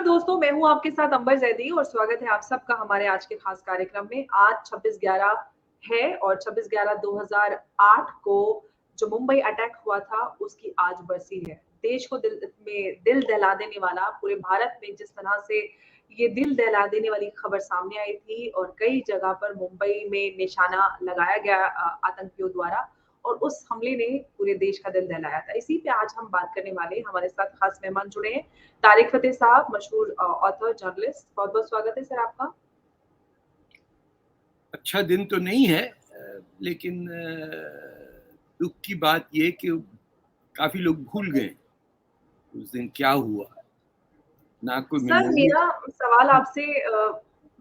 नमस्कार दोस्तों, मैं हूँ आपके साथ अंबर ज़ैदी और स्वागत है आप सबका हमारे आज के खास कार्यक्रम में। आज 26/11 है और 26/11/2008 को जो मुंबई अटैक हुआ था, उसकी आज बरसी है। देश को दिल दहला देने वाला, पूरे भारत में जिस तरह से ये दिल दहला देने वाली खबर सामने आई थी और कई जगह पर मुंबई में निशाना लगाया गया आतंकियों द्वारा और उस हमले ने पूरे देश का दिल दहलाया था। इसी पे आज हम बात करने वाले हैं, हमारे साथ खास मेहमान जुड़े हैं। तारिक फ़तेह साहब, मशहूर ऑथर, जर्नलिस्ट, बहुत-बहुत स्वागत है सर आपका। अच्छा दिन तो नहीं है, लेकिन दुख की बात ये कि काफी लोग भूल गए उस दिन क्या हुआ। ना कोई सर मेमोरी। मेरा सवाल आपसे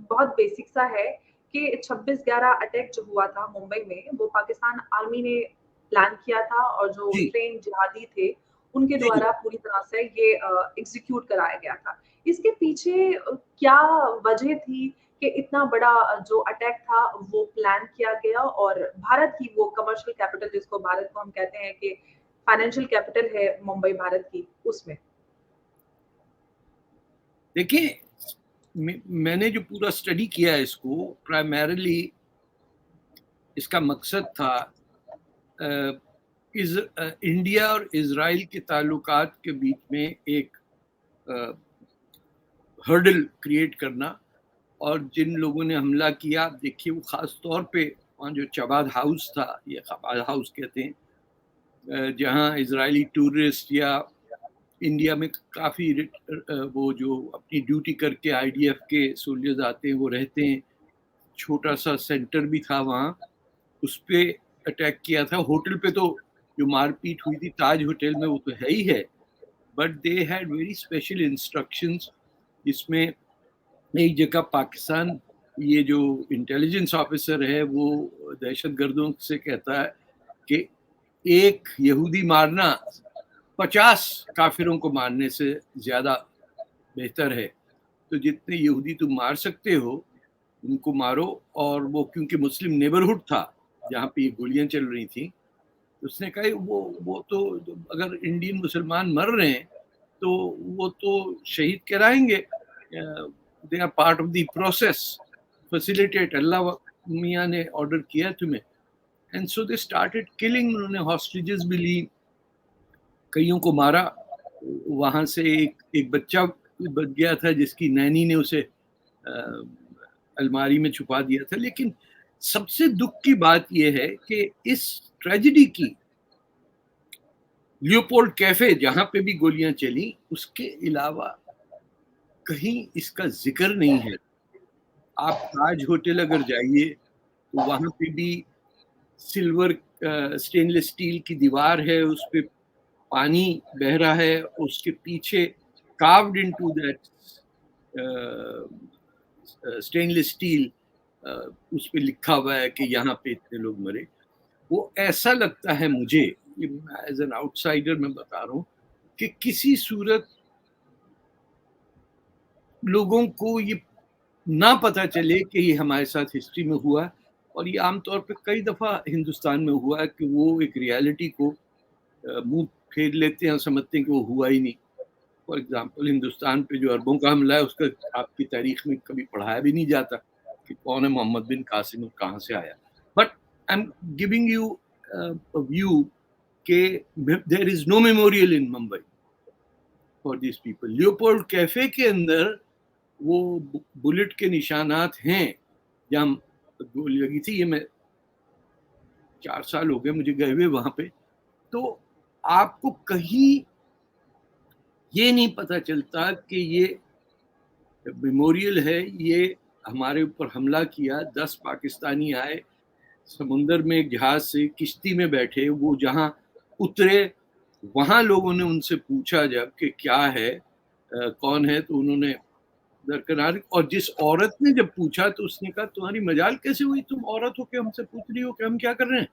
बहुत बेसिक सा है कि 26/11 अटैक जो हुआ था मुंबई में, वो पाकिस्तान आर्मी ने प्लान किया था और जो जी ट्रेन्ड जिहादी थे, उनके जी जी। द्वारा पूरी तरह से ये एग्ज़ीक्यूट कराया गया था। इसके पीछे क्या वजह थी कि इतना बड़ा जो अटैक था, वो प्लान किया गया और भारत की वो कमर्शियल कैपिटल जिसको भारत को हम कहते हैं कि फाइनेंशियल कैपिटल है मुंबई भारत की, उसमें? देखिए, मैंने जो पूरा स्टडी किया है इसको, प्राइमरीली इसका मकसद था इंडिया और इजराइल के ताल्लुकात के बीच में एक हर्डल क्रिएट करना। और जिन लोगों ने हमला किया, आप देखिए, वो खास तौर पे वहाँ जो चबाद हाउस था, ये चबाद हाउस कहते हैं, जहाँ इजरायली टूरिस्ट या इंडिया में काफ़ी वो जो अपनी ड्यूटी करके आईडीएफ के सोल्जर्स आते हैं वो रहते हैं, छोटा सा सेंटर भी था वहाँ, उस पे अटैक किया था। होटल पे तो जो मारपीट हुई थी ताज होटल में, वो तो है ही है, but they had very special instructions. जिसमें एक जगह पाकिस्तान, ये जो इंटेलिजेंस ऑफिसर है वो दहशतगर्दों से कहता है कि एक यहूदी मारना 50 काफिरों को मारने से ज्यादा बेहतर है। तो जितने यहूदी तुम मार सकते हो उनको मारो। और वो क्योंकि मुस्लिम नेबरहुड था जहाँ पे ये गोलियां चल रही थी, उसने कहा वो तो अगर इंडियन मुसलमान मर रहे हैं तो वो तो शहीद कराएंगे, they are part of the process, facilitate, Allah मियाँ ने ऑर्डर किया तुम्हें। And so they started killing. उन्होंने हॉस्टेजेस भी ली, कईयों को मारा। वहां से एक बच्चा बच गया था जिसकी नैनी ने उसे अलमारी में छुपा दिया था। लेकिन सबसे दुख की बात यह है कि इस ट्रेजेडी की लियोपोल्ड कैफे जहां पे भी गोलियां चली, उसके अलावा कहीं इसका जिक्र नहीं है। आप ताज होटल अगर जाइए तो वहां पे भी सिल्वर स्टेनलेस स्टील की दीवार है, उस पे पानी बह रहा है, उसके पीछे carved into that stainless steel उस पे लिखा हुआ है कि यहाँ पे इतने लोग मरे। वो ऐसा लगता है मुझे, एज एन आउटसाइडर मैं बता रहा हूँ, कि किसी सूरत लोगों को ये ना पता चले कि ये हमारे साथ हिस्ट्री में हुआ। और ये आमतौर पे कई दफ़ा हिंदुस्तान में हुआ है कि वो एक रियलिटी को मुंह फेर लेते हैं और समझते हैं कि वो हुआ ही नहीं। फॉर एग्जाम्पल, हिंदुस्तान पे जो अरबों का हमला है, उसका आपकी तारीख में कभी पढ़ाया भी नहीं जाता कि कौन है मोहम्मद बिन कासिम और कहाँ से आया। But I am giving you view के there is no memorial in Mumbai for this people. Leopold Cafe के अंदर वो बुलेट के निशानात हैं जहाँ गोली लगी थी। ये मैं 4 साल हो गए मुझे गए हुए वहां पे। तो आपको कहीं ये नहीं पता चलता कि ये मेमोरियल है। ये हमारे ऊपर हमला किया, 10 पाकिस्तानी आए, समुंदर में एक जहाज से किश्ती में बैठे, वो जहां उतरे वहां लोगों ने उनसे पूछा जब कि क्या है, कौन है, तो उन्होंने दरकिनार। और जिस औरत ने जब पूछा तो उसने कहा, तुम्हारी मजाल कैसे हुई, तुम औरत हो के हमसे पूछ रही हो कि हम क्या कर रहे हैं।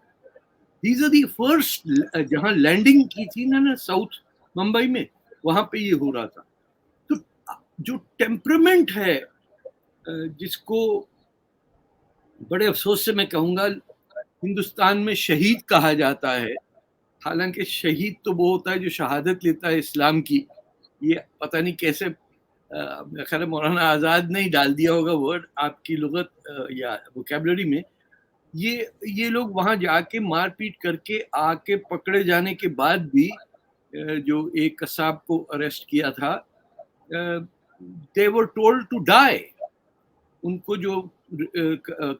दीज आर दी फर्स्ट, जहां लैंडिंग की थी ना साउथ मुंबई में, वहां पे ये हो रहा था। तो जो टेम्परामेंट है, जिसको बड़े अफसोस से मैं कहूंगा हिंदुस्तान में शहीद कहा जाता है, हालांकि शहीद तो वो होता है जो शहादत लेता है इस्लाम की। ये पता नहीं कैसे मेरा ख्याल है मौलाना आज़ाद ने ही डाल दिया होगा वर्ड आपकी लुगत या वोकैबुलरी में। ये लोग वहाँ जाके मारपीट करके आके पकड़े जाने के बाद भी जो एक कसाब को अरेस्ट किया था, दे वर टोल्ड टू डाई। उनको जो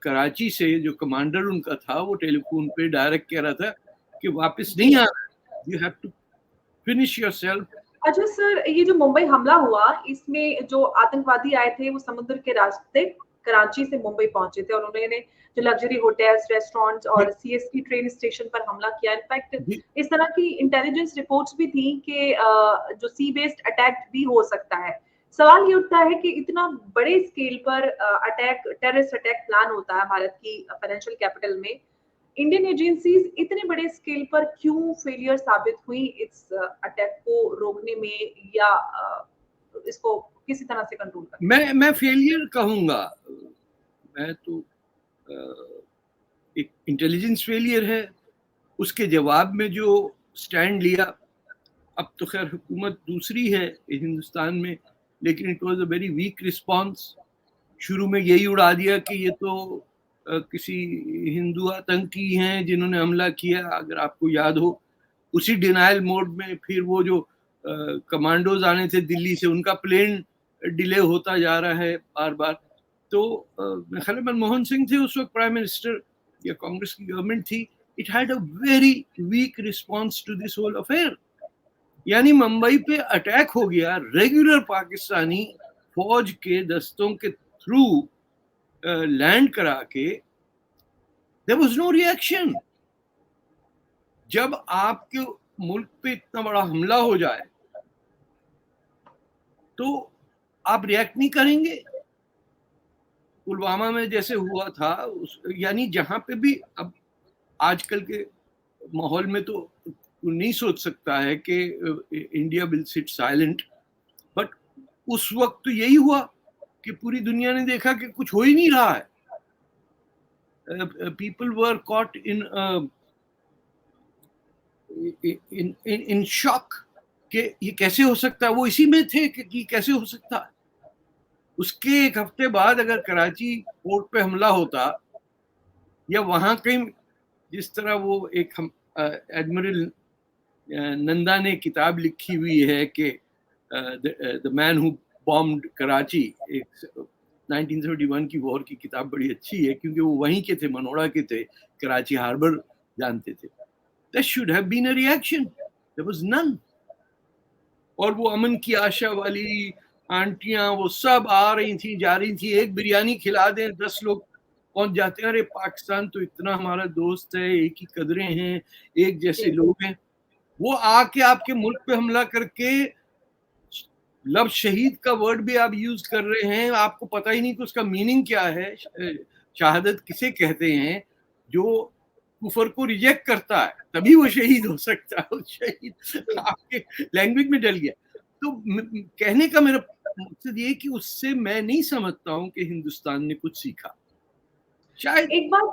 कराची से जो कमांडर उनका था वो टेलीफोन पे डायरेक्ट कह रहा था कि वापस नहीं आना, you have to finish yourself. अच्छा सर, ये जो मुंबई हमला हुआ, इसमें जो आतंकवादी आए थे वो समुद्र के रास्ते कराची से मुंबई पहुंचे थे और उन्होंने जो लग्जरी होटल्स, रेस्टोरेंट्स और सीएसटी ट्रेन स्टेशन पर हमला किया। इनफैक्ट इस तरह की इंटेलिजेंस रिपोर्ट्स भी थी कि जो सी बेस्ड अटैक भी हो सकता है। सवाल ये उठता है कि इतना बड़े स्केल पर अटैक, टेररिस्ट अटैक प्लान होता है भारत की फाइनेंशियल कैपिटल में, इंडियन एजेंसीज इतने बड़े स्केल पर क्यों फेलियर साबित हुई इस अटैक को रोकने में या इसको किसी तरह से कंट्रोल करने? मैं फेलियर कहूंगा, मैं तो एक इंटेलिजेंस फेलियर है। उसके जवाब में जो स्टैंड लिया, अब तो खैर हुकूमत दूसरी है हिंदुस्तान में, लेकिन it was a very weak response. शुरू में यही उड़ा दिया कि ये तो किसी हिंदू आतंकी हैं जिन्होंने हमला किया, अगर आपको याद हो। उसी डिनायल मोड में फिर वो जो कमांडोज आने थे दिल्ली से, उनका प्लेन डिले होता जा रहा है बार बार। तो मेरे ख्याल में मनमोहन सिंह थे उस वक्त प्राइम मिनिस्टर, या कांग्रेस की गवर्नमेंट थी। It had a very weak response to this whole affair. यानी मुंबई पे अटैक हो गया रेगुलर पाकिस्तानी फौज के दस्तों के थ्रू लैंड करा के, देयर वाज नो रिएक्शन। जब आपके मुल्क पे इतना बड़ा हमला हो जाए तो आप रिएक्ट नहीं करेंगे। पुलवामा में जैसे हुआ था यानी जहां पे भी, अब आजकल के माहौल में तो नहीं सोच सकता है कि India will sit silent, but उस वक्त तो यही हुआ कि पूरी दुनिया ने देखा कि कुछ हो ही नहीं रहा है। People were caught in shock कि ये कैसे हो सकता है। वो इसी में थे कि कैसे हो सकता है। उसके एक हफ्ते बाद अगर कराची पोर्ट पे हमला होता, या वहां कहीं, जिस तरह वो एक एडमिरल नंदा ने किताब लिखी हुई है कि the man who bombed Karachi, एक 1971 की वॉर की किताब बड़ी अच्छी है क्योंकि वो वहीं के थे, मनोड़ा के थे, कराची हार्बर जानते थे। There should have been a reaction. There was none. और वो अमन की आशा वाली आंटियां वो सब आ रही थी, जा रही थी, एक बिरयानी खिला दें 10 लोग पहुंच जाते हैं। अरे पाकिस्तान तो इतना हमारा दोस्त है, एक ही कदरें हैं, एक जैसे लोग हैं। वो आके आपके मुल्क पे हमला करके, लफ्ज शहीद का वर्ड भी आप यूज कर रहे हैं, आपको पता ही नहीं कि उसका मीनिंग क्या है। शहादत किसे कहते हैं? जो कुफर को रिजेक्ट करता है तभी वो शहीद हो सकता है। शहीद आपके लैंग्वेज में डल गया। तो कहने का मेरा मकसद ये कि उससे मैं नहीं समझता हूं कि हिंदुस्तान ने कुछ सीखा। शायद एक बात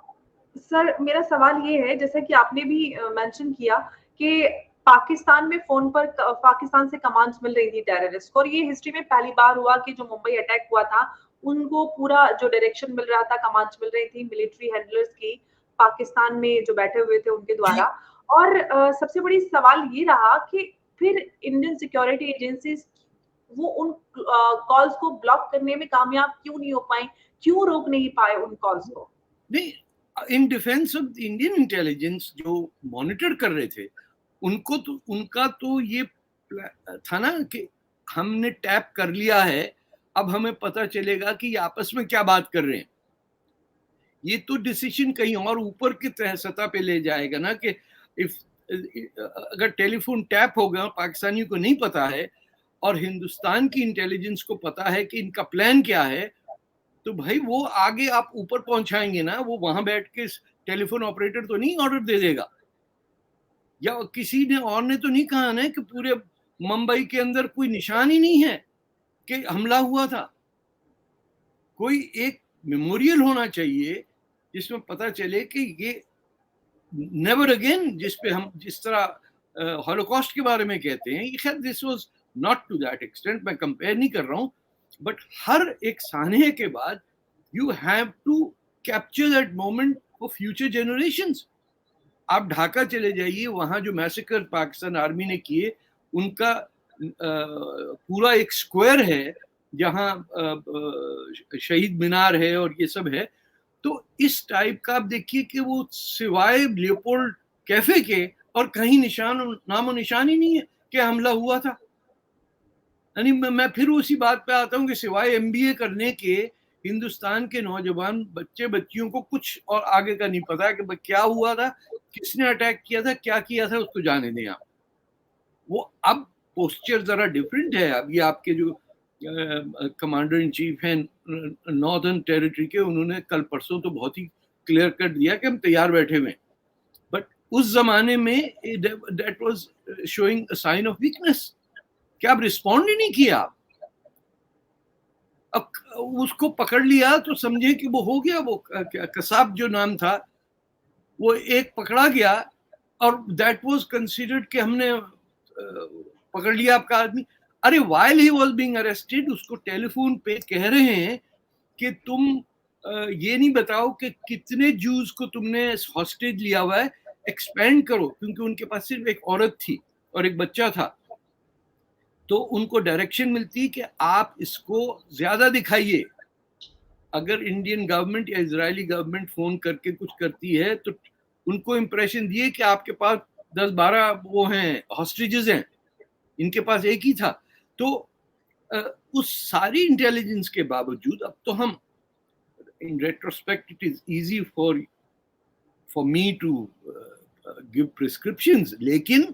सर, मेरा सवाल ये है, जैसा कि आपने भी मेंशन किया कि पाकिस्तान में फोन पर पाकिस्तान से कमांड्स मिल रही थी टेररिस्ट को, और ये हिस्ट्री में पहली बार हुआ कि जो मुंबई अटैक हुआ था उनको पूरा जो डायरेक्शन मिल रहा था, कमांड्स मिल रही थी मिलिट्री हैंडलर्स की, पाकिस्तान में जो बैठे हुए थे उनके द्वारा। और सबसे बड़ी सवाल ये रहा कि फिर इंडियन सिक्योरिटी एजेंसीज वो उन कॉल्स को ब्लॉक करने में कामयाब क्यों नहीं हो पाई, क्यों रोक नहीं पाए उन कॉल्स को? नहीं, in defence of Indian intelligence जो मॉनिटर कर रहे थे, उनको तो, उनका तो ये था ना कि हमने टैप कर लिया है, अब हमें पता चलेगा कि ये आपस में क्या बात कर रहे हैं। ये तो डिसीजन कहीं और ऊपर की सतह पे ले जाएगा ना कि इफ अगर टेलीफोन टैप हो गया, पाकिस्तानियों को नहीं पता है और हिंदुस्तान की इंटेलिजेंस को पता है कि इनका प्लान क्या है, तो भाई वो आगे आप ऊपर पहुंचाएंगे ना। वो वहां बैठ के टेलीफोन ऑपरेटर तो नहीं ऑर्डर दे देगा, या किसी ने और ने तो नहीं कहा ना कि पूरे मुंबई के अंदर कोई निशान ही नहीं है कि हमला हुआ था। कोई एक मेमोरियल होना चाहिए जिसमें पता चले कि ये नेवर अगेन, जिस पे हम जिस तरह हॉलोकॉस्ट के बारे में कहते हैं, ये खैर this was not to that extent, मैं कंपेयर नहीं कर रहा हूँ, बट हर एक सानहे के बाद you have to capture that moment for future generations. आप ढाका चले जाइए, वहां जो मैसेकर पाकिस्तान आर्मी ने किए, उनका पूरा एक स्क्वायर है जहां शहीद मीनार है और ये सब है। तो इस टाइप का आप देखिए कि वो सिवाय लियोपोल्ड कैफे के और कहीं नामो निशान ही नहीं है कि हमला हुआ था। यानी मैं फिर उसी बात पे आता हूँ कि सिवाय एमबीए करने के हिंदुस्तान के नौजवान बच्चे बच्चियों को कुछ और आगे का नहीं पता कि क्या हुआ था, किसने अटैक किया था, क्या किया था, उसको जाने दें आप। वो अब पोस्चर जरा डिफरेंट है। अब ये आपके जो कमांडर इन चीफ हैं नॉर्दर्न टेरिटरी के, उन्होंने कल परसों तो बहुत ही क्लियर कर दिया कि हम तैयार बैठे हुए हैं। बट उस जमाने में that was showing a sign of weakness कि आप रिस्पॉन्ड ही नहीं किया। अब उसको पकड़ लिया तो समझे कि वो हो गया। वो कसाब जो नाम था वो एक पकड़ा गया और दैट वाज कंसीडर्ड कि हमने पकड़ लिया आपका आदमी। अरे while he was being arrested उसको टेलीफोन पे कह रहे हैं कि तुम ये नहीं बताओ कि कितने जूस को तुमने हॉस्टेज लिया हुआ है, एक्सपेंड करो, क्योंकि उनके पास सिर्फ एक औरत थी और एक बच्चा था। तो उनको डायरेक्शन मिलती कि आप इसको ज्यादा दिखाइए। अगर इंडियन गवर्नमेंट या इजरायली गवर्नमेंट फोन करके कुछ करती है तो उनको इंप्रेशन दिए कि आपके पास 10-12 वो हैं, हॉस्टेजेस हैं, इनके पास एक ही था। तो उस सारी इंटेलिजेंस के बावजूद अब तो हम in retrospect it is easy for me to give prescriptions, लेकिन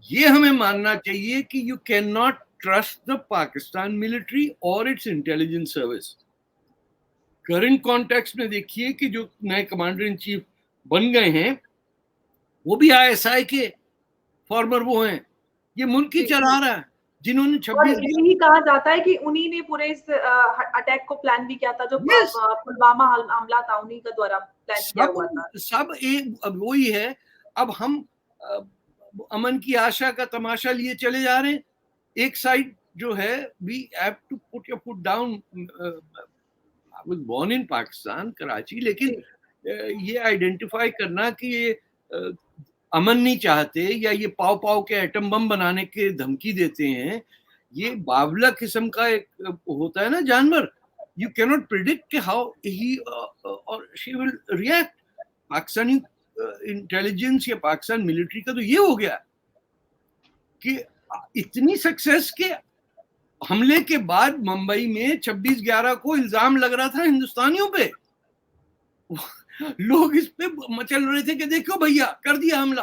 ये हमें मानना चाहिए कि you can not trust the Pakistan military और its intelligence service. Current context में देखिए कि जो नए कमांडर इन चीफ बन गए हैं वो भी आईएसआई के फॉर्मर वो हैं। ये मुल्क ही चला रहा है जिन्होंने 26 यही कहा जाता है कि उन्हीं ने पूरे इस अटैक को प्लान भी किया था, जो yes, पुलवामा हमला था उन्हीं का द्वारा प्लान किया हुआ था। सब एक अब वही है। अब हम अमन की आशा का तमाशा लिए चले जा रहे हैं। एक साइड जो है we have to put your foot down. I was born in Pakistan Karachi, लेकिन ये आइडेंटिफाई करना कि ये अमन नहीं चाहते या ये पाव पाव के एटम बम बनाने के धमकी देते हैं, ये बावला किस्म का एक होता है ना जानवर। यू कैनॉट प्रिडिक्ट कि हाउ ही और she will react. Pakistani intelligence या पाकिस्तान मिलिट्री का तो ये हो गया कि इतनी सक्सेस के हमले के बाद मुंबई में 26/11 को इल्जाम लग रहा था हिंदुस्तानियों पे। लोग इस पे मचल रहे थे कि देखो भैया कर दिया हमला।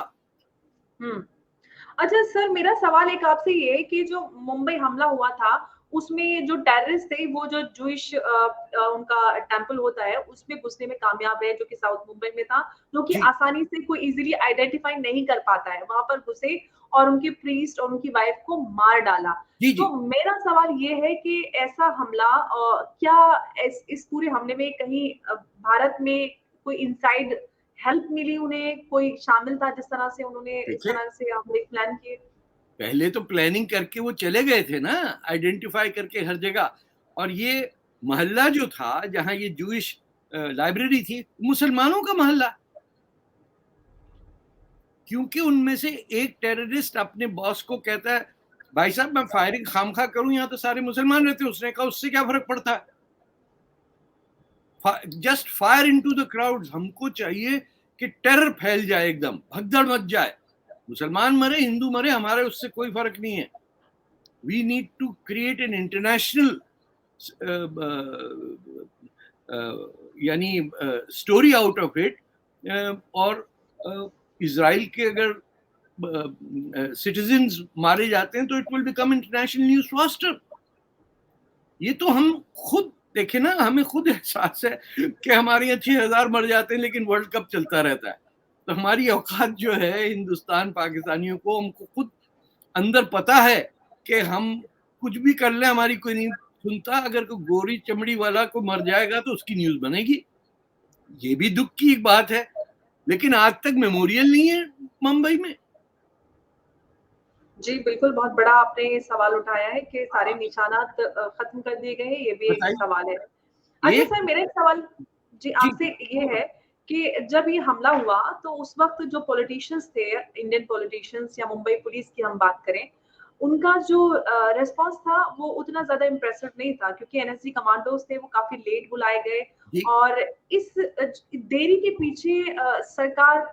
अच्छा सर, मेरा सवाल एक आपसे ये है कि जो मुंबई हमला हुआ था उसमें जो टेररिस्ट थे वो जो जूइश उनका टेंपल होता है उसमें घुसने में कामयाब है, जो कि साउथ मुंबई में था, जो कि आसानी से कोई इजीली आइडेंटिफाई नहीं कर पाता है। वहां पर घुसे और उनके प्रीस्ट और उनकी वाइफ को मार डाला। तो मेरा सवाल ये है कि ऐसा हमला क्या इस पूरे हमले में कहीं भारत में कोई इनसाइड हेल्प मिली, उन्हें कोई शामिल था जिस तरह से उन्होंने इस तरह से हमले प्लान किए? पहले तो प्लानिंग करके वो चले गए थे ना, आइडेंटिफाई करके हर जगह। और ये मोहल्ला जो था जहां ये जूइश लाइब्रेरी थी, मुसलमानों का मोहल्ला, क्योंकि उनमें से एक टेररिस्ट अपने बॉस को कहता है भाई साहब मैं फायरिंग खामखा करूं, यहाँ तो सारे मुसलमान रहते हैं। उसने कहा उससे क्या फर्क पड़ता है, just fire into the crowds. हमको चाहिए कि टेरर फैल जाए, एकदम भगदड़ मच जाए, मुसलमान मरे हिंदू मरे, हमारे उससे कोई फर्क नहीं है। We need to create an international यानी स्टोरी आउट ऑफ इट। और इजराइल के अगर सिटीजन्स मारे जाते हैं तो it will become international news faster. ये तो हम खुद देखे ना, हमें खुद एहसास है कि हमारे यहाँ 6,000 मर जाते हैं लेकिन वर्ल्ड कप चलता रहता है। तो हमारी औकात जो है हिंदुस्तान पाकिस्तानियों को, हमको खुद अंदर पता है कि हम कुछ भी कर लें हमारी कोई नहीं सुनता। अगर कोई गोरी चमड़ी वाला को मर जाएगा तो उसकी न्यूज बनेगी। ये भी दुख की एक बात है, लेकिन आज तक मेमोरियल नहीं है मुंबई में। जी, बिल्कुल, बहुत बड़ा आपने ये सवाल उठाया है कि सारे निशानात खत्म कर दिए गए हैं, ये भी एक बताइए। सवाल है। अच्छा एक सर, मेरा एक सवाल जी जी, आपसे ये है कि जब ये हमला हुआ तो उस वक़्त जो पॉलिटिशियंस थे, इंडियन पॉलिटिशियंस या मुंबई पुलिस की हम बात करें, उनका जो रिस्पॉन्स था वो उतना ज़्यादा इम्प्रेसिव नहीं था क्योंकि एनएसजी कमांडोज़ थे वो काफ़ी लेट बुलाए गए जी, और इस देरी के पीछे सरकार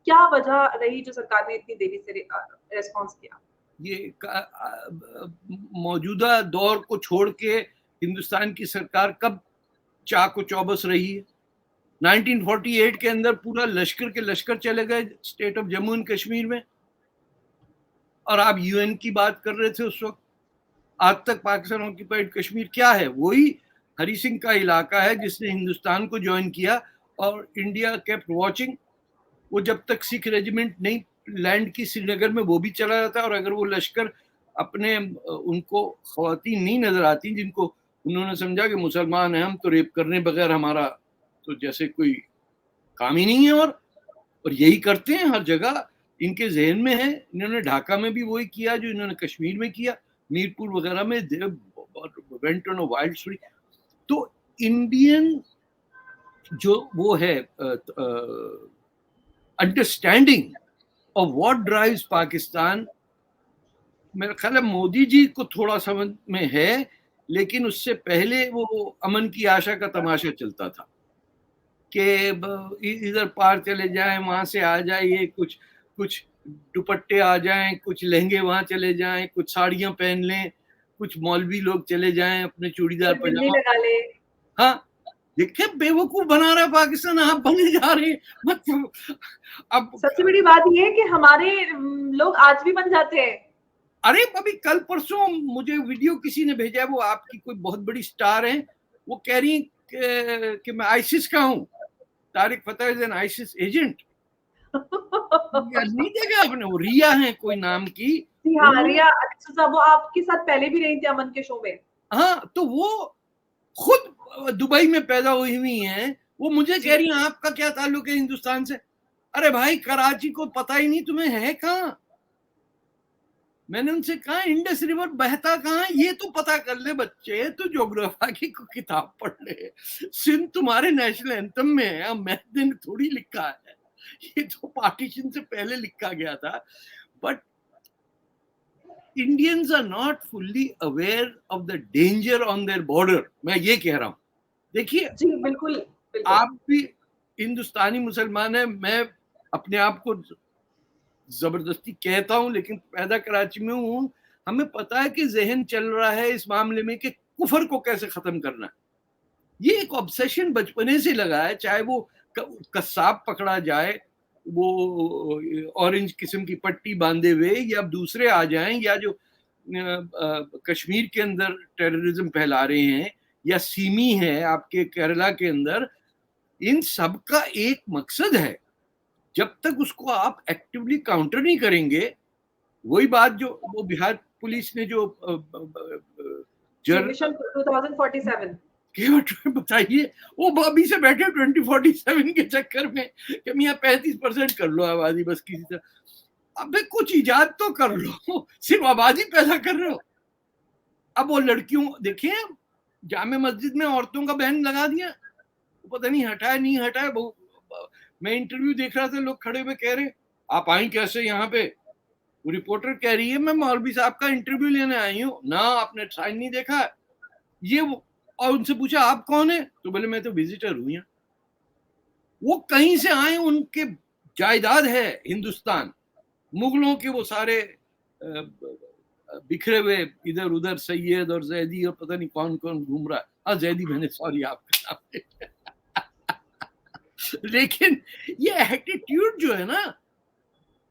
क्या वजह रही जो सरकार ने इतनी देरी से रिस्पॉन्स किया? ये मौजूदा दौर को छोड़ के हिंदुस्तान की सरकार कब चाको चौबस रही है? 1948 के अंदर पूरा लश्कर के लश्कर चले गए state of Jammu and Kashmir में, और आप यूएन की बात कर रहे थे उस वक्त। आज तक पाकिस्तान ऑक्यूपाइड कश्मीर क्या है? वही हरी सिंह का इलाका है जिसने हिंदुस्तान को ज्वाइन किया, और इंडिया केप्ट वॉचिंग। वो जब तक सिख रेजिमेंट नहीं लैंड की श्रीनगर में, वो भी चला जाता, और अगर वो लश्कर अपने उनको खवातीन नहीं नजर आती जिनको उन्होंने समझा कि मुसलमान हैं हम तो रेप करने बगैर हमारा तो जैसे कोई काम ही नहीं है, और यही करते हैं हर जगह, इनके जहन में है। इन्होंने ढाका में भी वही किया जो इन्होंने कश्मीर में किया, मीरपुर वगैरह में went on a wild story. तो इंडियन जो वो है understanding of what drives Pakistan, मेरा ख्याल है मोदी जी को थोड़ा समझ में है, लेकिन उससे पहले वो अमन की आशा का तमाशा चलता था कि इधर पार चले जाएं, वहां से आ जाए, ये कुछ कुछ दुपट्टे आ जाएं, कुछ लहंगे वहां चले जाएं, कुछ साड़ियां पहन लें, कुछ मौलवी लोग चले जाएं अपने चूड़ीदार कोई बिंदी पजामा। लगा ले। हाँ, देखिए बेवकूफ बना रहा है पाकिस्तान, आप बने जा रहे हैं। मतलब अब सबसे बड़ी बात ये है कि हमारे लोग आज भी बन जाते हैं। अरे अभी कल परसों मुझे वीडियो किसी ने भेजा है, वो आपकी कोई बहुत बड़ी स्टार है, वो कह रही कि मैं आईसिस का हूँ, तारिक फतेह इज एन आईसिस एजेंट। नहीं देखा आपने? वो रिया है कोई नाम की, जी हाँ, उन्होंने, रिया अक्सुज़ा वो आपके साथ पहले भी रही थी अमन के शो में। हाँ तो वो खुद दुबई में पैदा हुई हुई हैं, वो मुझे जी, कह रही हैं आपका क्या ताल्लुक है हिंदुस्तान से? अरे भाई कराची को पता ही नहीं तुम्हें है कहाँ? मैंने उनसे कहा इंडस रिवर बहता कहाँ है ये तो पता कर ले बच्चे, तो ज्योग्राफी की किताब पढ़ ले। सिंध तुम्हारे नेशनल एंथम में है, मैंने थोड़ी लिखा है, ये तो पार्टीशन से पहले लिखा गया था। But Indians are not fully aware of the danger on their border, मैं ये कह रहा हूँ। देखिए, जी, बिल्कुल, बिल्कुल। आप भी हिंदुस्तानी मुसलमान है, मैं अपने आप को जबरदस्ती कहता हूं, लेकिन पैदा कराची में हूं। हमें पता है कि जहन चल रहा है इस मामले में कि कुफर को कैसे खत्म करना है। ये एक ऑब्सेशन बचपने से लगा है, चाहे वो कस्साब पकड़ा जाए वो ऑरेंज किस्म की पट्टी बांधे हुए, या दूसरे आ जाएं, या जो कश्मीर के अंदर टेररिज्म फैला रहे हैं, या सीमी है आपके केरला के अंदर। इन सब का एक मकसद है, जब तक उसको आप एक्टिवली काउंटर नहीं करेंगे, वही बात जो वो बिहार पुलिस ने जो जी, जर मिशन 2047 बताइए, वो अभी से बैठे 2047 के चक्कर में कि मियाँ 35% कर लो आबादी बस किसी तरह। अबे कुछ इजाद तो कर लो, सिर्फ आबादी पैदा कर रहे हो। अब वो लड़कियों देखिए, जामे मस्जिद में औरतों का बैन लगा दिया, पता नहीं हटाया नहीं हटाया। मैं इंटरव्यू देख रहा था, लोग खड़े हुए कह रहे आप आई कैसे यहाँ पे? वो रिपोर्टर कह रही है मैं मौलवी साहब का इंटरव्यू लेने आई हूँ ना, आपने साइन नहीं देखा ये और उनसे पूछा आप कौन है, तो बोले मैं तो विजिटर हूँ यहाँ। वो कहीं से आए, उनके जायदाद है हिंदुस्तान, मुगलों के वो सारे बिखरे हुए इधर उधर सैयद और जैदी और पता नहीं कौन कौन घूम रहा है। हाँ जैदी मैंने, सॉरी आपका नाम लेकिन ये एटीट्यूड जो है ना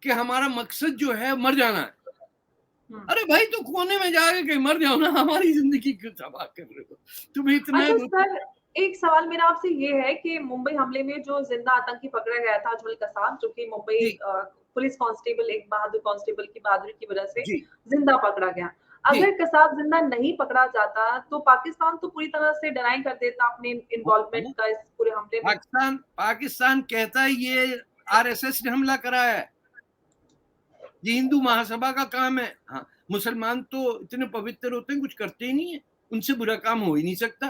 कि हमारा मकसद जो है मर जाना है। अरे भाई तो कोने में जाके कहीं मर जाओ ना, हमारी जिंदगी क्यों तबाह कर रहे हो? तुम्हें इतना अच्छा सर, एक सवाल मेरा आपसे ये है कि मुंबई हमले में जो जिंदा आतंकी पकड़ा गया था अजमल कसाब, जो कि मुंबई जी पुलिस कांस्टेबल, एक बहादुर कांस्टेबल की बहादुरी की वजह से जी जिंदा पकड़ा गया। जी अगर कसाब जिंदा नहीं पकड़ा जाता तो पाकिस्तान तो पूरी तरह से डिनाई कर देता अपने इन्वॉल्वमेंट का इस पूरे हमले में। पाकिस्तान पाकिस्तान कहता है ये आरएसएस ने हमला कराया है। ये हिंदू महासभा का काम है। हाँ, मुसलमान तो इतने पवित्र होते हैं, कुछ करते ही नहीं है, उनसे बुरा काम हो ही नहीं सकता।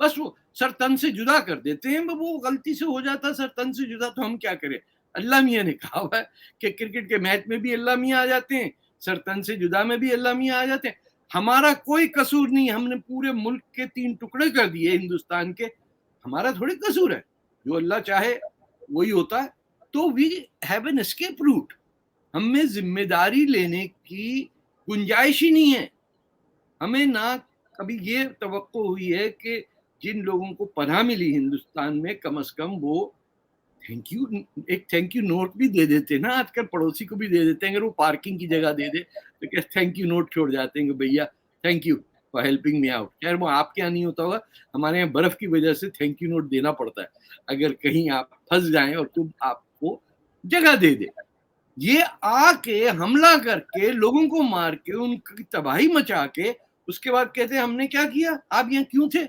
बस वो सर तन से जुदा कर देते हैं, वो गलती से हो जाता सर तन से जुदा, तो हम क्या करें। अल्लाह मियाँ ने कहा हुआ है कि क्रिकेट के मैच में भी अल्लाह मियाँ आ जाते हैं, सर तन से जुदा में भी अल्लाह मियाँ आ जाते हैं। हमारा कोई कसूर नहीं, हमने पूरे मुल्क के 3 टुकड़े कर दिए हिंदुस्तान के, हमारा थोड़ी कसूर है, जो अल्लाह चाहे वही होता है। तो we have an escape route, हमें जिम्मेदारी लेने की गुंजाइश ही नहीं है। हमें ना कभी ये तवक्को हुई है कि जिन लोगों को पनाह मिली हिंदुस्तान में, कम से कम वो एक थैंक यू नोट भी दे देते ना, आजकल पड़ोसी को भी दे देते हैं, अगर वो पार्किंग की जगह दे दे तो क्या थैंक यू नोट छोड़ जाते हैं कि भैया thank you for helping me out. खैर वो आपके यहाँ नहीं होता होगा, हमारे यहाँ बर्फ की वजह से थैंक यू नोट देना पड़ता है अगर कहीं आप फंस जाएं और तुम आपको जगह दे दे। ये आके हमला करके लोगों को मार के उनकी तबाही मचा के उसके बाद कहते हैं हमने क्या किया, आप यहाँ क्यों थे।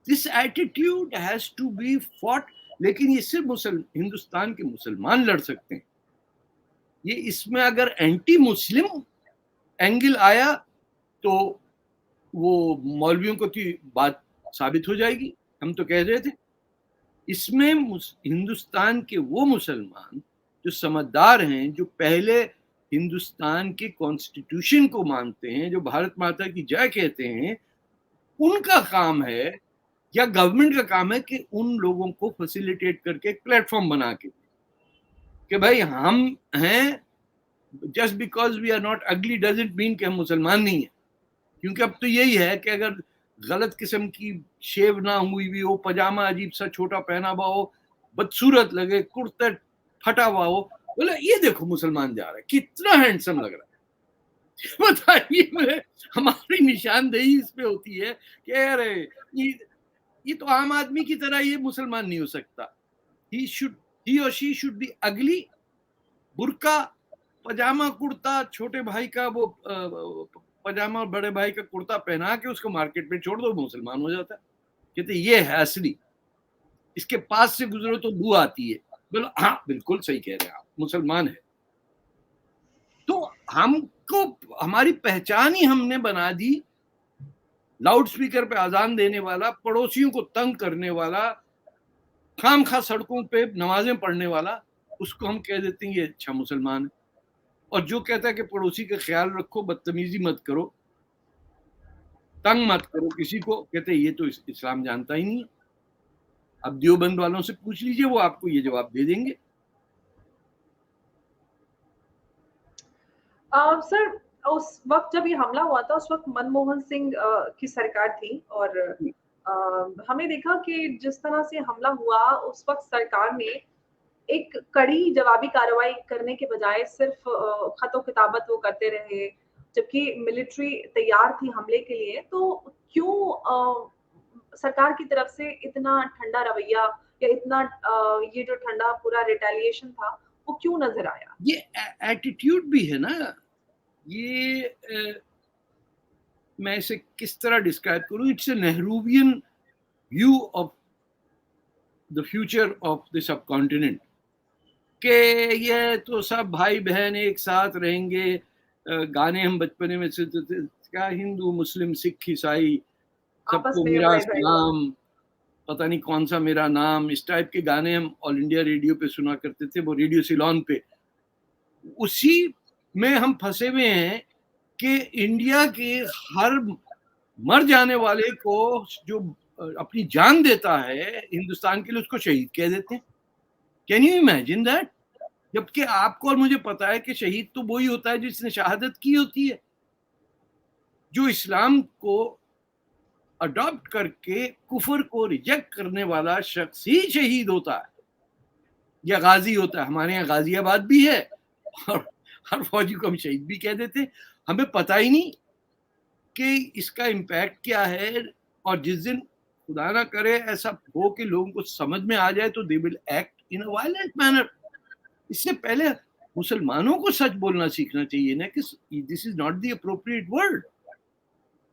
This attitude has to be fought. लेकिन ये सिर्फ हिंदुस्तान के मुसलमान लड़ सकते हैं। ये इसमें अगर एंटी मुस्लिम एंगल आया तो वो मौलवियों को की बात साबित हो जाएगी। हम तो कह रहे थे इसमें हिंदुस्तान के वो मुसलमान जो समझदार हैं, जो पहले हिंदुस्तान के कॉन्स्टिट्यूशन को मानते हैं, जो भारत माता की जय कहते हैं, उनका काम है या गवर्नमेंट का काम है कि उन लोगों को फैसिलिटेट करके एक प्लेटफॉर्म बना के कि भाई हम हैं, just because we are not ugly doesn't mean कि हम मुसलमान नहीं है। क्योंकि अब तो यही है कि अगर गलत किस्म की शेव ना हुई भी हो, पजामा अजीब सा छोटा पहना हुआ हो, बदसूरत लगे, कुर्ता फटा हुआ हो, बोले ये देखो मुसलमान जा रहा है, कितना हैंडसम लग रहा है। बताइए मुझे, हमारी निशानदेही इस पे होती है कि अरे ये तो आम आदमी की तरह ये मुसलमान नहीं हो सकता। ही और शी शुड बी अगली, बुर्का, पजामा कुर्ता, छोटे भाई का वो पजामा और बड़े भाई का कुर्ता पहना के उसको मार्केट में छोड़ दो, मुसलमान हो जाता है। कहते ये है असली, इसके पास से गुजरो तो बू आती है। बोलो हाँ बिल्कुल सही कह रहे हैं आप, मुसलमान है। तो हमको हमारी पहचान ही हमने बना दी लाउड स्पीकर पे अजान देने वाला, पड़ोसियों को तंग करने वाला, खाम खा सड़कों पे नमाजें पढ़ने वाला, उसको हम कह देते हैं ये अच्छा मुसलमान है। और जो कहता है कि पड़ोसी का ख्याल रखो, बदतमीजी मत करो, तंग मत करो किसी को, कहते हैं ये तो इस्लाम जानता ही नहीं। अब देवबंद वालों से पूछ लीजिए, वो आपको ये जवाब दे देंगे। सर उस वक्त जब ये हमला हुआ था, उस वक्त मनमोहन सिंह की सरकार थी और हमने देखा कि जिस तरह से हमला हुआ उस वक्त सरकार ने एक कड़ी जवाबी कार्रवाई करने के बजाय सिर्फ खतो किताबत वो करते रहे, जबकि मिलिट्री तैयार थी हमले के लिए। तो क्यों सरकार की तरफ से इतना ठंडा रवैया या इतना ये जो ठंडा पूरा रिटेलिएशन था वो क्यों नजर आया? ये एटीट्यूड भी है ना, ये मैं इसे किस तरह डिस्क्राइब करूं, it's a Nehruvian view of the future of the sub continent के ये तो सब भाई बहन एक साथ रहेंगे। गाने हम बचपने में सुनते थे, क्या हिंदू मुस्लिम सिख ईसाई सबको मेरा सलाम, पता नहीं कौन सा मेरा नाम, इस टाइप के गाने हम ऑल इंडिया रेडियो पे सुना करते थे, वो रेडियो सिलोन पे। उसी में हम फंसे हुए हैं कि इंडिया के हर मर जाने वाले को जो अपनी जान देता है हिंदुस्तान के लिए, उसको शहीद कह देते हैं। Can you imagine that? जबकि आपको और मुझे पता है कि शहीद तो वही होता है जिसने शहादत की होती है। जो इस्लाम को अडॉप्ट करके कुफर को रिजेक्ट करने वाला शख्स ही शहीद होता है या गाजी होता है। हमारे यहाँ गाजियाबाद भी है और हर फौजी को हम शहीद भी कह देते। हमें पता ही नहीं कि इसका इम्पैक्ट क्या है, और जिस दिन खुदा ना करे ऐसा हो कि लोगों को समझ में आ जाए तो they will act in a violent manner. इससे पहले मुसलमानों को सच बोलना सीखना चाहिए ना कि this is not the appropriate word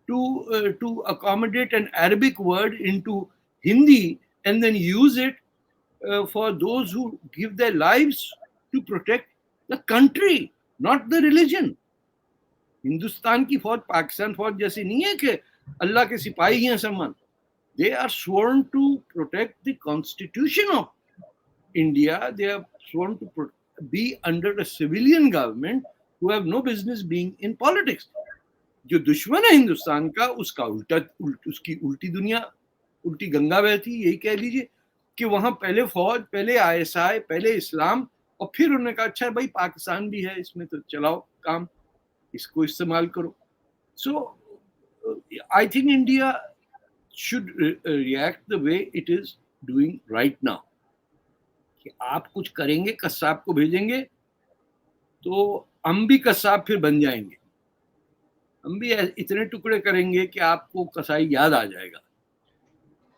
to accommodate an Arabic word into Hindi and then use it for those who give their lives to protect the country, not the religion. Hindustan की फौज पाकिस्तान फौज जैसी नहीं है कि अल्लाह के सिपाही हैं समन. They are sworn to protect the constitution of India. They are sworn to be under a civilian government who have no business being in politics. जो दुश्मन है हिंदुस्तान का उसका उसकी उल्टी दुनिया, उल्टी गंगा बहती, यही कह लीजिए कि वहां पहले फौज, पहले ISI, पहले इस्लाम, और फिर उन्होंने कहा अच्छा भाई पाकिस्तान भी है इसमें तो चलाओ काम, इसको इस्तेमाल करो. So I think India should react the way it is doing right now. कि आप कुछ करेंगे, कसाब को भेजेंगे तो हम भी कसाब फिर बन जाएंगे, हम भी इतने टुकड़े करेंगे कि आपको कसाई याद आ जाएगा.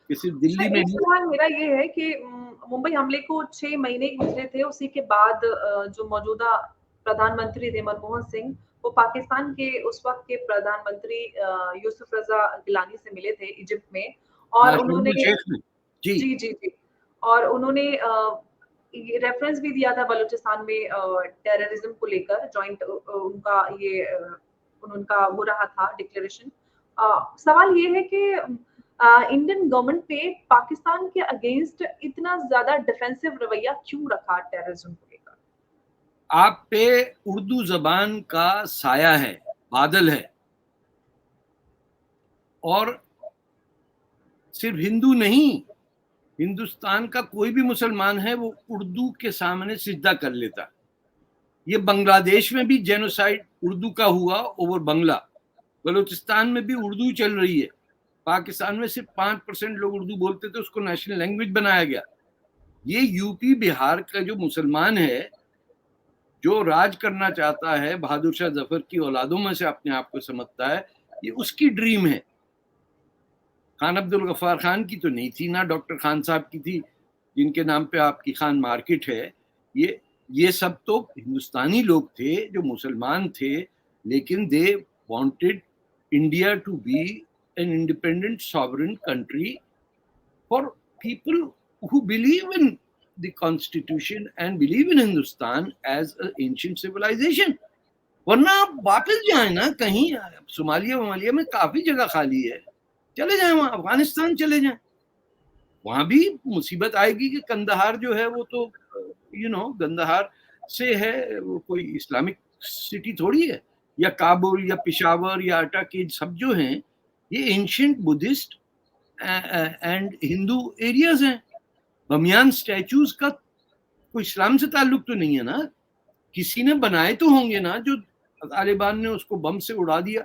किसी दिल्ली में एक सवाल मेरा ये है कि मुंबई हमले को 6 महीने गुजरे थे, उसी के बाद जो मौजूदा प्रधानमंत्री थे मनमोहन सिंह, वो पाकिस्तान के उस वक्त के प्रधानमंत्री यूसुफ रजा गिलानी से मिले थे इजिप्ट में, और उन्होंने जी और उन्होंने ये रेफरेंस भी दिया था बलूचिस्तान में टेररिज्म को लेकर, जॉइंट उनका ये उनका हो रहा था डिक्लेरेशन. सवाल ये है कि इंडियन गवर्नमेंट पे पाकिस्तान के अगेंस्ट इतना ज्यादा डिफेंसिव रवैया क्यों रखा टेररिज्म को लेकर? आप पे उर्दू जबान का साया है, बादल है, और सिर्फ हिंदू नहीं, हिंदुस्तान का कोई भी मुसलमान है वो उर्दू के सामने सिजदा कर लेता. ये बांग्लादेश में भी जेनोसाइड उर्दू का हुआ ओवर बांग्ला, बलूचिस्तान में भी उर्दू चल रही है, पाकिस्तान में सिर्फ 5% लोग उर्दू बोलते थे, उसको नेशनल लैंग्वेज बनाया गया. ये यूपी बिहार का जो मुसलमान है जो राज करना चाहता है, बहादुर शाह जफर की औलादों में से अपने आप को समझता है, ये उसकी ड्रीम है. खान अब्दुल गफ्फार खान की तो नहीं थी, ना डॉक्टर खान साहब की थी जिनके नाम पे आपकी खान मार्केट है. ये सब तो हिंदुस्तानी लोग थे जो मुसलमान थे, लेकिन they wanted India to be an independent sovereign country for people who believe in the constitution and believe in Hindustan as an ancient civilization. वरना आप वापस जाए ना कहीं, सोमालिया में काफी जगह खाली है, चले जाए वहां, अफगानिस्तान चले जाए, वहां भी मुसीबत आएगी कि कंदहार जो है वो तो गंदहार से है, वो कोई इस्लामिक सिटी थोड़ी है, या काबुल या पेशावर या अटाकी सब जो हैं ये ancient Buddhist and Hindu areas हैं. बमियान स्टैचूज का कोई इस्लाम से ताल्लुक तो नहीं है ना, किसी ने बनाए तो होंगे ना, जो तालिबान ने उसको बम से उड़ा दिया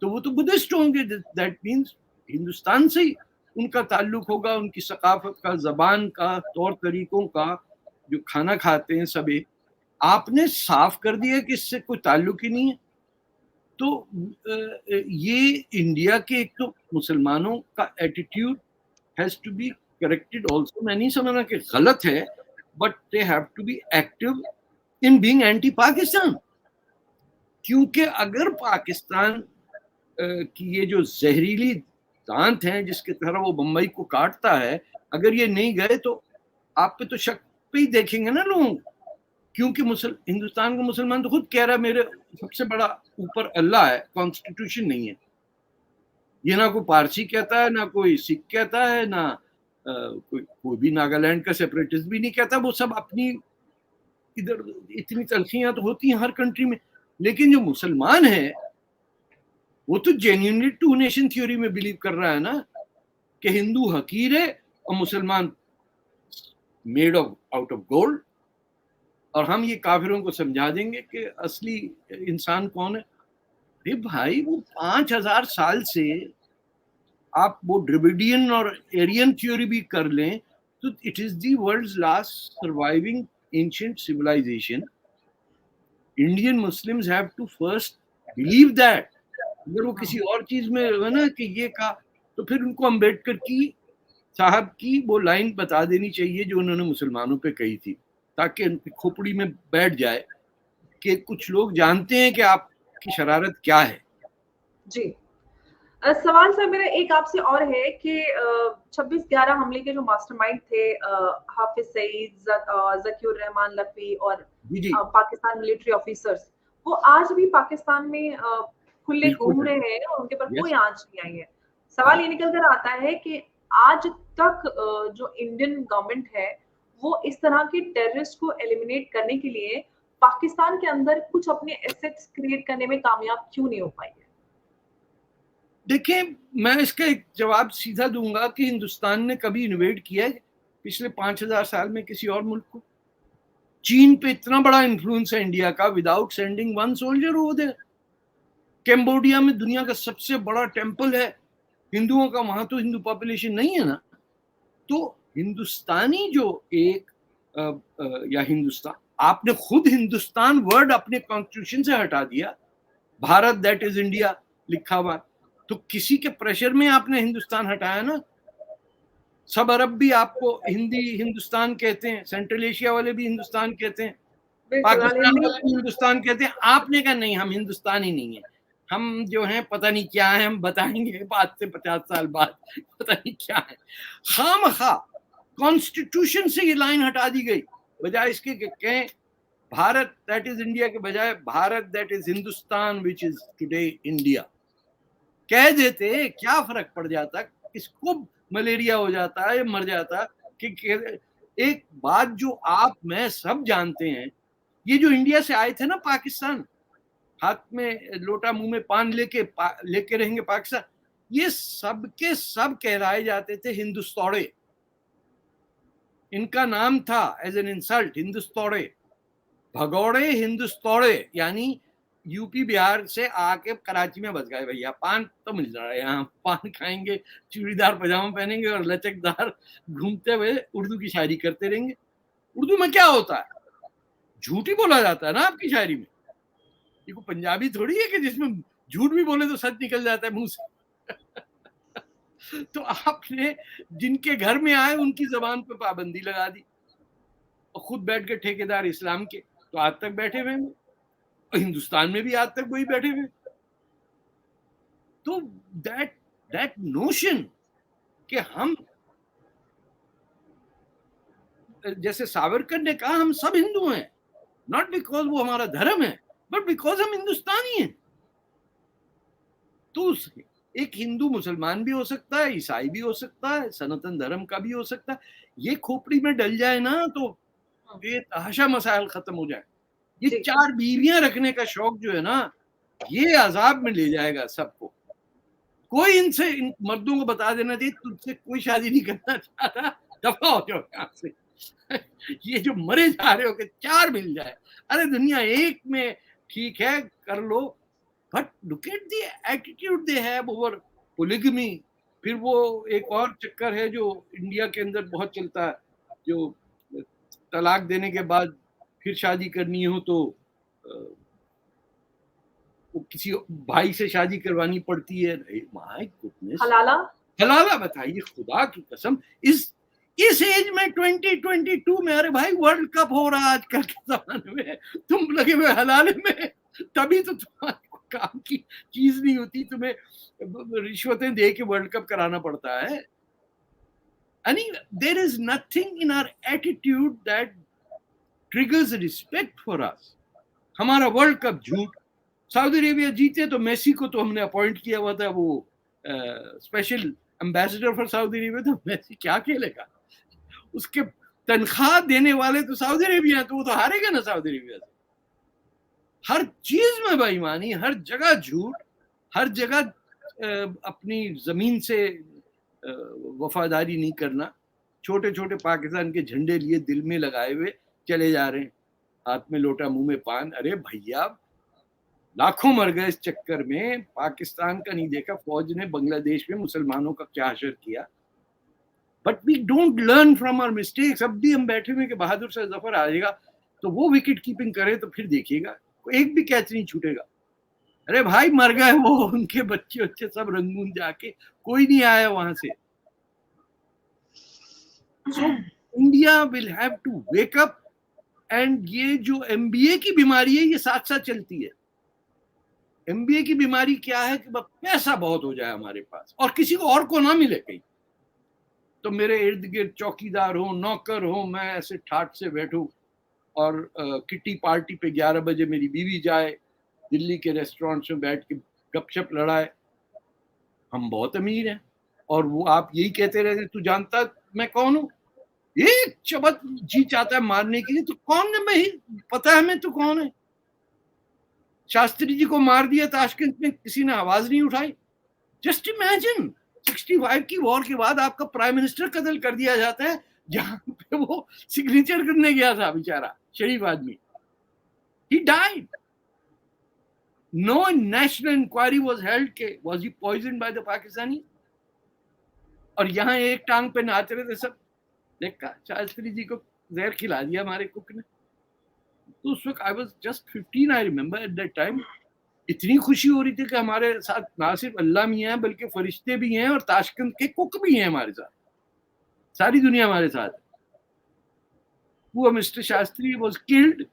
तो वो तो बुद्धिस्ट होंगे. दैट मीन्स हिंदुस्तान से ही उनका ताल्लुक होगा, उनकी सकाफत का, जबान का, तौर तरीकों का, जो खाना खाते हैं सबे. आपने साफ कर दिया कि इससे कोई ताल्लुक ही नहीं है. तो ये इंडिया के एक तो मुसलमानों का attitude has to be corrected also. मैं नहीं समझना कि गलत है, but they have to be active in being anti-Pakistan. क्योंकि अगर पाकिस्तान की ये जो जहरीली दांत हैं जिसके तरह वो बम्बई को काटता है, अगर ये नहीं गए तो आप पे तो शक पे ही देखेंगे ना लोग. क्योंकि हिंदुस्तान का मुसलमान तो खुद कह रहा है मेरे सबसे बड़ा ऊपर अल्लाह है, कॉन्स्टिट्यूशन नहीं है. ये ना कोई पारसी कहता है, ना कोई सिख कहता है, ना कोई भी नागालैंड का सेपरेटिस्ट भी नहीं कहता. वो सब अपनी, इधर इतनी तलखियां तो होती हैं हर कंट्री में, लेकिन जो मुसलमान है वो तो जेन्युइनली टू नेशन थ्योरी में बिलीव कर रहा है ना, कि हिंदू हकीर है और मुसलमान made of out of gold. और हम ये काफिरों को समझा देंगे कि असली इंसान कौन है. अरे भाई, वो 5000 साल से आप वो ड्रिविडियन और एरियन थ्योरी भी कर लें तो it is the world's last surviving ancient civilisation. Indian Muslims have to first believe that. अगर वो किसी और चीज में है ना कि ये कहा, तो फिर उनको अम्बेडकर की साहब की वो लाइन बता देनी चाहिए जो उन्होंने मुसलमानों पे कही थी, ताकि उनकी खोपड़ी में बैठ जाए कि कुछ लोग जानते हैं कि आपकी शरारत क्या है. जी. सवाल सर मेरा एक आपसे और है कि 26/11 हमले के जो मास्टरमाइंड थे हाफिज सईद, जकीउर रहमान लखवी और जी जी पाकिस्तान मिलिट्री ऑफिसर्स, वो आज भी पाकिस्तान में खुले बिल्कुल घूम है। रहे हैं और उनके पर कोई यस। आंच नहीं आई है। सवाल ये निकल कर आता है कि आज तक जो इंडियन गवर्नमेंट है वो इस तरह के टेररिस्ट को एलिमिनेट करने के लिए पाकिस्तान के अंदर कुछ अपने एसेट्स क्रिएट करने में कामयाब क्यों नहीं हो पाई है? देखिए, मैं इसका एक जवाब सीधा दूंगा कि हिंदुस्तान ने कभी इन्वेड किया है पिछले 5000 साल में किसी और मुल्क को? चीन पे इतना बड़ा इन्फ्लुएंस है इंडिया का without sending one soldier over there. Cambodia में दुनिया का सबसे बड़ा टेम्पल है हिंदुओं का, वहां तो हिंदू पॉपुलेशन नहीं है ना। तो हिंदुस्तानी जो एक या हिंदुस्तान, आपने खुद हिंदुस्तान वर्ड अपने कॉन्स्टिट्यूशन से हटा दिया, भारत दैट इज इंडिया लिखा हुआ, तो किसी के प्रेशर में आपने हिंदुस्तान हटाया ना। सब अरब भी आपको हिंदी हिंदुस्तान कहते हैं, सेंट्रल एशिया वाले भी हिंदुस्तान कहते हैं, पाकिस्तान वाले भी हिंदुस्तान कहते हैं। आपने कहा नहीं, हम हिंदुस्तान ही नहीं है, हम जो हैं पता नहीं क्या है, हम बताएंगे बाद से 50 साल बाद पता नहीं क्या है। खामखा कॉन्स्टिट्यूशन से ये लाइन हटा दी गई, बजाय इसके कहें भारत दैट इज इंडिया के बजाय Bharat that is Hindustan which is today India कह देते, क्या फर्क पड़ जाता, किसको मलेरिया हो जाता है, मर जाता। कि एक बात जो आप मैं सब जानते हैं, ये जो इंडिया से आए थे ना पाकिस्तान, हाथ में लोटा मुंह में पान लेके रहेंगे पाकिस्तान, ये सब के सब कहलाए जाते थे हिंदुस्तौड़े। इनका नाम था एज एन इंसल्ट हिंदुस्तौड़े, भगौड़े हिंदुस्तौड़े, यानी यूपी बिहार से आके कराची में बस गए भैया, पान तो मिल रहा है यहाँ, पान खाएंगे, चूड़ीदार पजामा पहनेंगे और लचकदार घूमते हुए उर्दू की शायरी करते रहेंगे। उर्दू में क्या होता है, झूठ ही बोला जाता है ना आपकी शायरी में। ये कोई पंजाबी थोड़ी है कि जिसमें झूठ भी बोले तो सच निकल जाता है मुंह से। तो आपने जिनके घर में आए उनकी जबान पे पाबंदी लगा दी, और खुद बैठ के ठेकेदार इस्लाम के तो आज तक बैठे हुए हैं, हिंदुस्तान में भी आज तक वही बैठे हुए। तो दैट नोशन कि हम, जैसे सावरकर ने कहा, हम सब हिंदू हैं, नॉट बिकॉज वो हमारा धर्म है बट बिकॉज हम हिंदुस्तानी हैं। तो एक हिंदू मुसलमान भी हो सकता है, ईसाई भी हो सकता है, सनातन धर्म का भी हो सकता है। ये खोपड़ी में डल जाए ना तो ये तहाशा मसाइल खत्म हो जाए। ये 4 बीवियां रखने का शौक जो है ना, ये अजाब में ले जाएगा सबको। कोई इन मर्दों को बता देना चाहिए तुझसे कोई शादी नहीं करना चाहता, दफा हो जाओ यहाँ से। ये जो मरे जा रहे हो कि 4 मिल जाए, अरे दुनिया एक में ठीक है कर लो, but look at the attitude they have over polygamy. फिर वो एक और चक्कर है जो इंडिया के अंदर बहुत चलता है, जो तलाक देने के बाद फिर शादी करनी हो तो वो किसी भाई से शादी करवानी पड़ती है। माय गुडनेस, हलाला हलाला बताइए, खुदा की कसम। इस एज में 2022 में, अरे भाई वर्ल्ड कप हो रहा है आजकल के जमाने में, तुम लगे हुए हलाले में, तभी तो तुम्हारे काम की चीज नहीं होती, तुम्हें रिश्वतें दे के वर्ल्ड कप कराना पड़ता है। यानी there is nothing in our attitude that triggers respect for us. हमारा वर्ल्ड कप झूठ, सऊदी अरेबिया जीते तो मेसी को तो हमने अपॉइंट किया हुआ था वो special ambassador for Saudi Arabia, तो मेसी क्या खेलेगा, उसके तनख्वाह देने वाले तो सऊदी अरेबिया, तो वो तो हारेगा ना सऊदी अरेबिया से। हर चीज में बेईमानी, हर जगह झूठ, हर जगह अपनी जमीन से वफादारी नहीं करना। छोटे छोटे पाकिस्तान के झंडे लिए दिल में लगाए हुए चले जा रहे हैं, हाथ में लोटा मुंह में पान। अरे भैया लाखों मर गए इस चक्कर में, पाकिस्तान का नहीं देखा फौज ने बांग्लादेश में मुसलमानों का क्या असर किया। But we don't learn from our mistakes. अब भी हम बैठे हुए कि बहादुर शाह जफर आएगा तो वो विकेट कीपिंग करे तो फिर देखिएगा एक भी कैच नहीं छूटेगा। अरे भाई मर गए वो, उनके बच्चे सब रंगून जाके, कोई नहीं आया वहां से। So India will have to wake up, and ये जो MBA की बीमारी है ये साथ साथ चलती है। एमबीए की बीमारी क्या है कि पैसा बहुत हो जाए हमारे पास और किसी को और को ना मिले कहीं, तो मेरे इर्द गिर्द चौकीदार हो, नौकर हो, मैं ऐसे ठाट से बैठूं और किटी पार्टी पे 11 बजे मेरी बीवी जाए, दिल्ली के रेस्टोरेंट्स में बैठ के गपशप लड़ाए। हम बहुत अमीर हैं और वो आप यही कहते रहते तू जानता मैं कौन हूँ, एक चबत जी चाहता है मारने के लिए, तो कौन है भाई, पता है हमें तू कौन है। शास्त्री जी को मार दिया ताशकंद में, किसी ने आवाज नहीं उठाई। जस्ट इमेजिन 65 की वॉर के बाद आपका प्राइम मिनिस्टर कत्ल कर दिया जाता है जहां पे वो सिग्नेचर करने गया था बेचारा शरीफ आदमी, he died. No national inquiry was held के was he poisoned by the Pakistani, और यहाँ एक टांग पे नाच रहे थे सब। देखा शास्त्री जी को जहर खिला दिया हमारे कुक ने। तो उस वक्त I was just 15, I remember at that time. इतनी खुशी हो रही थी कि हमारे साथ ना सिर्फ अल्लाह मियां हैं बल्कि फरिश्ते भी हैं और ताशकंद के कुक भी हैं हमारे साथ, सारी दुनिया हमारे साथ। वो mister Shastri was killed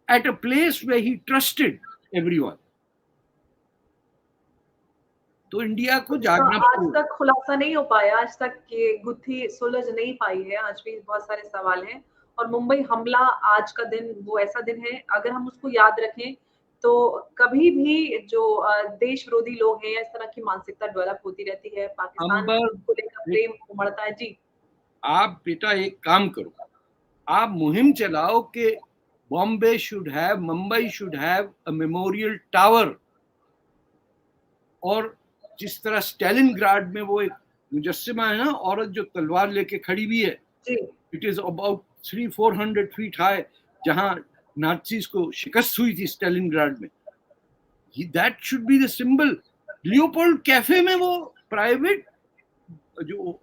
at a place where he trusted everyone. तो इंडिया को जागना आज तक खुलासा नहीं हो पाया, आज तक ये गुत्थी सुलझ नहीं पाई है, आज भी बहुत सारे सवाल हैं। और मुंबई हमला आज का दिन वो ऐसा दिन है, अगर हम उसको याद रखें तो कभी भी जो देश विरोधी लोग हैं, इस तरह की मानसिकता डेवलप होती रहती है, पाकिस्तान को लेकर प्रेम उमड़ता है। जी, आप बेटा एक काम करो, आप मुहिम चलाओ कि Bombay should have, Mumbai should have a memorial tower. और जिस तरह स्टालिनग्राड में वो एक मुजस्समा है ना, औरत जो तलवार लेके खड़ी भी है, it is about 300-400 feet high, जहां नाज़ीज को शिकस्त हुई थी स्टालिनग्राड में, that should be the symbol. Leopold cafe में वो प्राइवेट जो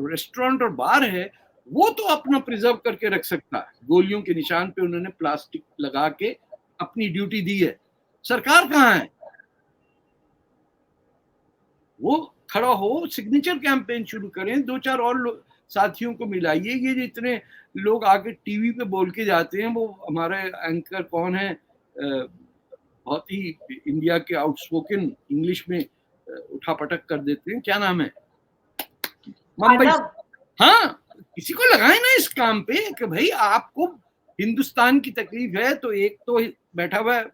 रेस्टोरेंट और बार है वो तो अपना प्रिजर्व करके रख सकता है, गोलियों के निशान पे उन्होंने प्लास्टिक लगा के अपनी ड्यूटी दी है। सरकार कहाँ है? वो खड़ा हो, सिग्नेचर कैंपेन शुरू करें, 2-4 और साथियों को मिलाइए। ये जितने लोग आके टीवी पे बोल के जाते हैं, वो हमारे एंकर कौन है, बहुत ही इंडिया के आउटस्पोकन इंग्लिश में उठापटक कर देते हैं, क्या नाम है, मुंबई। हाँ, किसी को लगाए ना इस काम पे कि भाई आपको हिंदुस्तान की तकलीफ है। तो एक तो बैठा हुआ है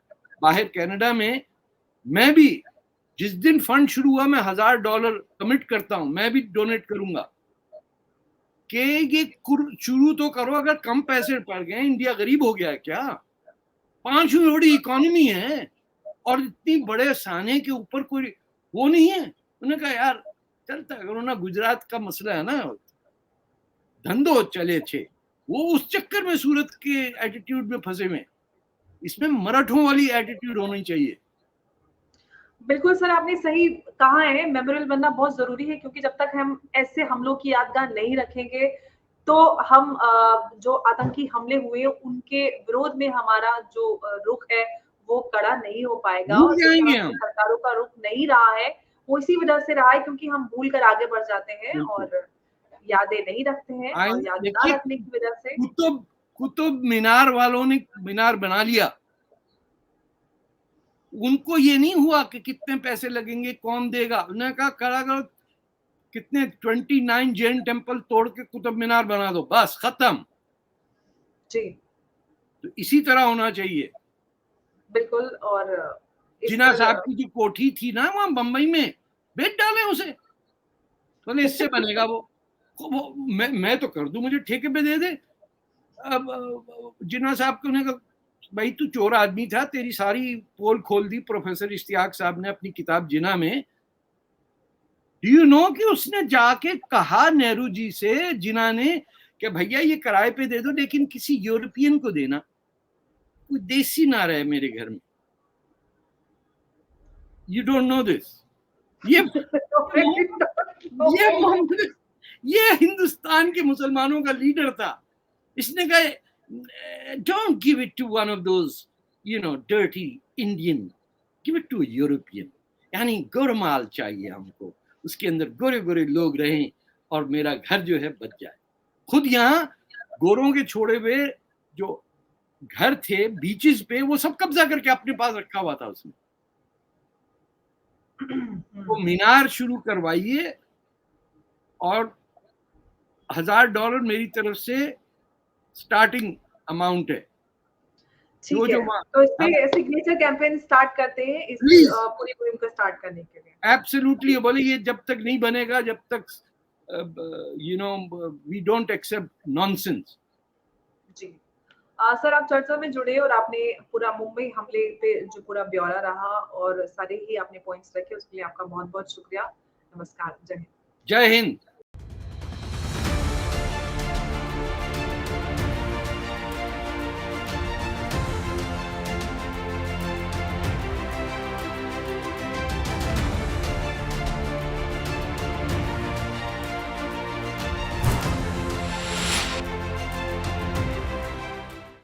बाहर कनाडा में, मैं भी जिस दिन फंड शुरू हुआ मैं $1000 कमिट करता हूं, मैं भी डोनेट करूंगा कि ये शुरू तो करो। अगर कम पैसे पड़ गए, इंडिया गरीब हो गया है क्या? 5वीं बड़ी इकोनॉमी है और इतनी बड़े साने के ऊपर कोई वो नहीं है। उन्होंने कहा यार चलता करो ना, गुजरात का मसला है ना, धंधो चले छे, वो उस चक्कर में सूरत के एटीट्यूड में फंसे हुए। इसमें मराठों वाली एटीट्यूड होनी चाहिए। बिल्कुल सर, आपने सही कहा है, मेमोरियल बनना बहुत जरूरी है, क्योंकि जब तक हम ऐसे हमलों की यादगार नहीं रखेंगे तो हम जो आतंकी हमले हुए उनके विरोध में हमारा जो रुख है वो कड़ा नहीं हो पाएगा। और सरकारों का रुख नहीं रहा है, वो इसी वजह से रहा है क्योंकि हम भूल कर आगे बढ़ जाते हैं और यादें नहीं रखते हैं, और याद ना रखने की वजह से कुतुब मीनार वालों ने मीनार बना लिया, उनको ये नहीं हुआ कि कितने पैसे लगेंगे, कौन देगा। उन्होंने कहा खड़ा करो, कितने 29 जैन टेम्पल तोड़ के कुतुब मीनार बना दो, बस खत्म। जी, तो इसी तरह होना चाहिए। बिल्कुल। और जिन्ना साहब की जो कोठी थी ना वहां बंबई में, बेच डाले उसे, बोले इससे बनेगा वो मैं तो कर दूं, मुझे ठेके पे दे दे। अब जिन्ना साहब को उन्होंने कहा भाई तू चोर आदमी था, तेरी सारी पोल खोल दी प्रोफेसर इश्तियाक साहब ने अपनी किताब जिना में। डू यू नो कि उसने जाके कहा नेहरू जी से, जिना ने, कि भैया ये किराए पे दे दो लेकिन किसी यूरोपियन को देना, कोई देसी ना रहे मेरे घर में। You don't know this. ये हिंदुस्तान के मुसलमानों का लीडर था। इसने कहा don't give it to one of those dirty Indian, give it to European. यानी गोरमाल चाहिए हमको, उसके अंदर गोरे गोरे लोग रहें और मेरा घर जो है बच जाए। खुद यहाँ गोरों के छोड़े हुए जो घर थे बीचेस पे, वो सब कब्जा करके अपने पास रखा हुआ था उसने। वो मीनार शुरू करवाइए और $1000 मेरी तरफ से स्टार्टिंग अमाउंट है। ठीक है, तो इस पे सिग्नेचर कैंपेन स्टार्ट करते हैं इस पूरी मुहिम को स्टार्ट करने के लिए। एब्सोल्युटली, बोले ये जब तक नहीं बनेगा, जब तक you know we don't accept nonsense. जी सर, आप चर्चा में जुड़े और आपने पूरा मुंबई हमले पे जो पूरा ब्यौरा रहा और सारे ही आपने पॉइंट्स रखे, उसके लिए आपका बहुत बहुत शुक्रिया। नमस्कार, जय हिंद। जय हिंद।